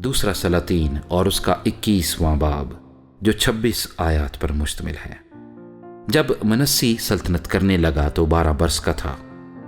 دوسرا سلاطین اور اس کا 21واں باب جو 26 آیات پر مشتمل ہے۔ جب منسی سلطنت کرنے لگا تو 12 برس کا تھا۔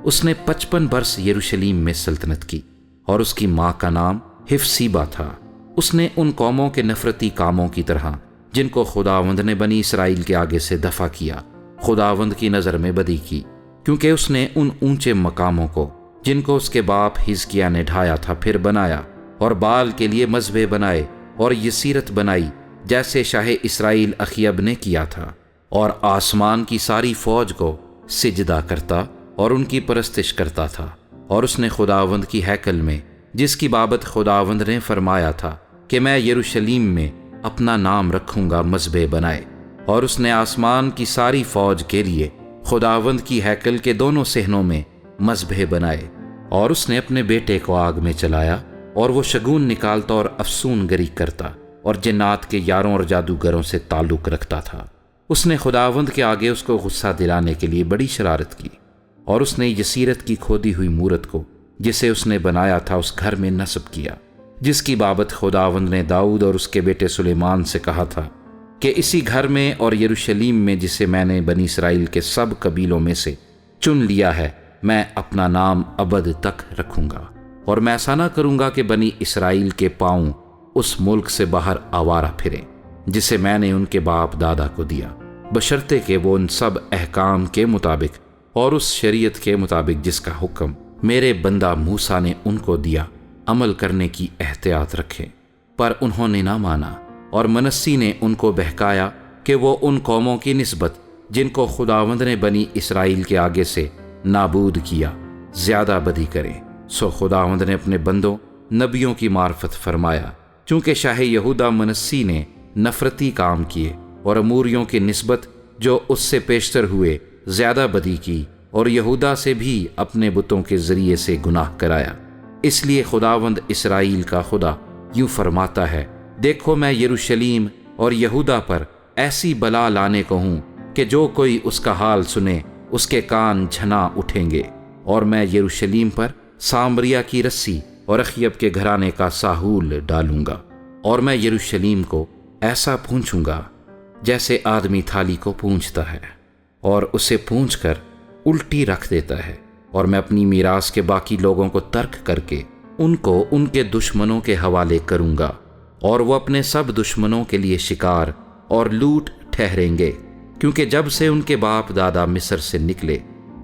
اس نے 55 برس یروشلیم میں سلطنت کی، اور اس کی ماں کا نام ہفسیبا تھا۔ اس نے ان قوموں کے نفرتی کاموں کی طرح جن کو خداوند نے بنی اسرائیل کے آگے سے دفع کیا، خداوند کی نظر میں بدی کی، کیونکہ اس نے ان اونچے مقاموں کو جن کو اس کے باپ حزقیہ نے ڈھایا تھا پھر بنایا، اور بال کے لیے مذبح بنائے اور یسیرت بنائی، جیسے شاہ اسرائیل اخیب نے کیا تھا، اور آسمان کی ساری فوج کو سجدہ کرتا اور ان کی پرستش کرتا تھا۔ اور اس نے خداوند کی ہیکل میں، جس کی بابت خداوند نے فرمایا تھا کہ میں یروشلیم میں اپنا نام رکھوں گا، مذبح بنائے، اور اس نے آسمان کی ساری فوج کے لیے خداوند کی ہیکل کے دونوں صحنوں میں مذبح بنائے۔ اور اس نے اپنے بیٹے کو آگ میں چلایا، اور وہ شگون نکالتا اور افسون گری کرتا، اور جنات کے یاروں اور جادوگروں سے تعلق رکھتا تھا۔ اس نے خداوند کے آگے اس کو غصہ دلانے کے لیے بڑی شرارت کی، اور اس نے یسیرت کی کھودی ہوئی مورت کو جسے اس نے بنایا تھا اس گھر میں نصب کیا، جس کی بابت خداوند نے داؤد اور اس کے بیٹے سلیمان سے کہا تھا کہ اسی گھر میں اور یروشلیم میں، جسے میں نے بنی اسرائیل کے سب قبیلوں میں سے چن لیا ہے، میں اپنا نام ابد تک رکھوں گا، اور میں ایسا نہ کروں گا کہ بنی اسرائیل کے پاؤں اس ملک سے باہر آوارہ پھریں جسے میں نے ان کے باپ دادا کو دیا، بشرطے کہ وہ ان سب احکام کے مطابق اور اس شریعت کے مطابق جس کا حکم میرے بندہ موسیٰ نے ان کو دیا عمل کرنے کی احتیاط رکھیں۔ پر انہوں نے نہ مانا، اور منسی نے ان کو بہکایا کہ وہ ان قوموں کی نسبت جن کو خداوند نے بنی اسرائیل کے آگے سے نابود کیا زیادہ بدی کریں۔ سو خداوند نے اپنے بندوں نبیوں کی معرفت فرمایا، چونکہ شاہ یہودا منسی نے نفرتی کام کیے اور اموریوں کی نسبت جو اس سے پیشتر ہوئے زیادہ بدی کی، اور یہودا سے بھی اپنے بتوں کے ذریعے سے گناہ کرایا۔ اس لیے خداوند اسرائیل کا خدا یوں فرماتا ہے، دیکھو میں یروشلیم اور یہودا پر ایسی بلا لانے کو ہوں کہ جو کوئی اس کا حال سنے اس کے کان جھنا اٹھیں گے، اور میں یروشلیم پر سامریا کی رسی اور اخیب کے گھرانے کا ساحول ڈالوں گا، اور میں یروشلیم کو ایسا پونچھوں گا جیسے آدمی تھالی کو پونچھتا ہے اور اسے پونچھ کر الٹی رکھ دیتا ہے، اور میں اپنی میراث کے باقی لوگوں کو ترک کر کے ان کو ان کے دشمنوں کے حوالے کروں گا، اور وہ اپنے سب دشمنوں کے لیے شکار اور لوٹ ٹھہریں گے، کیونکہ جب سے ان کے باپ دادا مصر سے نکلے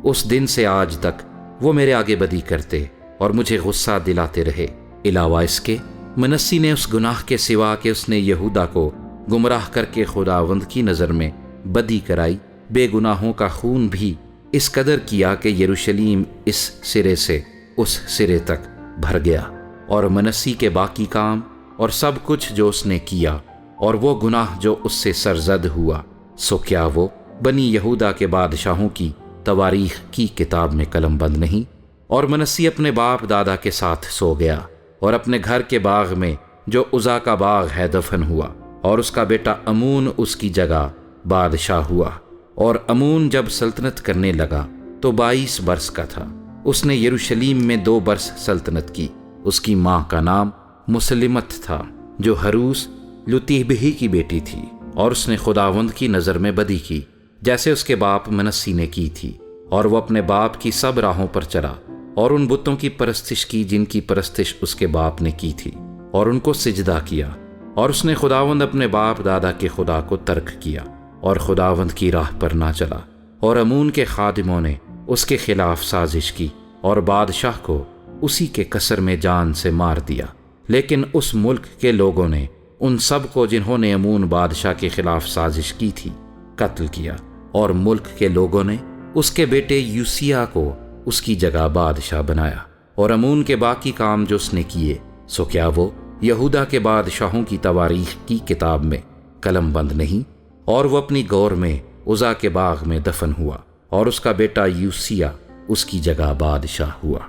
اس دن سے آج تک وہ میرے آگے بدی کرتے اور مجھے غصہ دلاتے رہے۔ علاوہ اس کے منسی نے اس گناہ کے سوا کہ اس نے یہودا کو گمراہ کر کے خداوند کی نظر میں بدی کرائی، بے گناہوں کا خون بھی اس قدر کیا کہ یروشلیم اس سرے سے اس سرے تک بھر گیا۔ اور منسی کے باقی کام اور سب کچھ جو اس نے کیا، اور وہ گناہ جو اس سے سرزد ہوا، سو کیا وہ بنی یہودا کے بادشاہوں کی تواریخ کی کتاب میں قلم بند نہیں؟ اور منسی اپنے باپ دادا کے ساتھ سو گیا، اور اپنے گھر کے باغ میں جو عزا کا باغ ہے دفن ہوا، اور اس کا بیٹا امون اس کی جگہ بادشاہ ہوا۔ اور امون جب سلطنت کرنے لگا تو 22 برس کا تھا۔ اس نے یروشلیم میں 2 برس سلطنت کی۔ اس کی ماں کا نام مسلمت تھا، جو حروس لتیبہی کی بیٹی تھی، اور اس نے خداوند کی نظر میں بدی کی جیسے اس کے باپ منسی نے کی تھی، اور وہ اپنے باپ کی سب راہوں پر چلا، اور ان بتوں کی پرستش کی جن کی پرستش اس کے باپ نے کی تھی، اور ان کو سجدہ کیا۔ اور اس نے خداوند اپنے باپ دادا کے خدا کو ترک کیا، اور خداوند کی راہ پر نہ چلا۔ اور امون کے خادموں نے اس کے خلاف سازش کی، اور بادشاہ کو اسی کے قصر میں جان سے مار دیا۔ لیکن اس ملک کے لوگوں نے ان سب کو جنہوں نے امون بادشاہ کے خلاف سازش کی تھی قتل کیا، اور ملک کے لوگوں نے اس کے بیٹے یوسیہ کو اس کی جگہ بادشاہ بنایا۔ اور امون کے باقی کام جو اس نے کیے، سو کیا وہ یہودا کے بادشاہوں کی تواریخ کی کتاب میں قلم بند نہیں؟ اور وہ اپنی گور میں عزا کے باغ میں دفن ہوا، اور اس کا بیٹا یوسیہ اس کی جگہ بادشاہ ہوا۔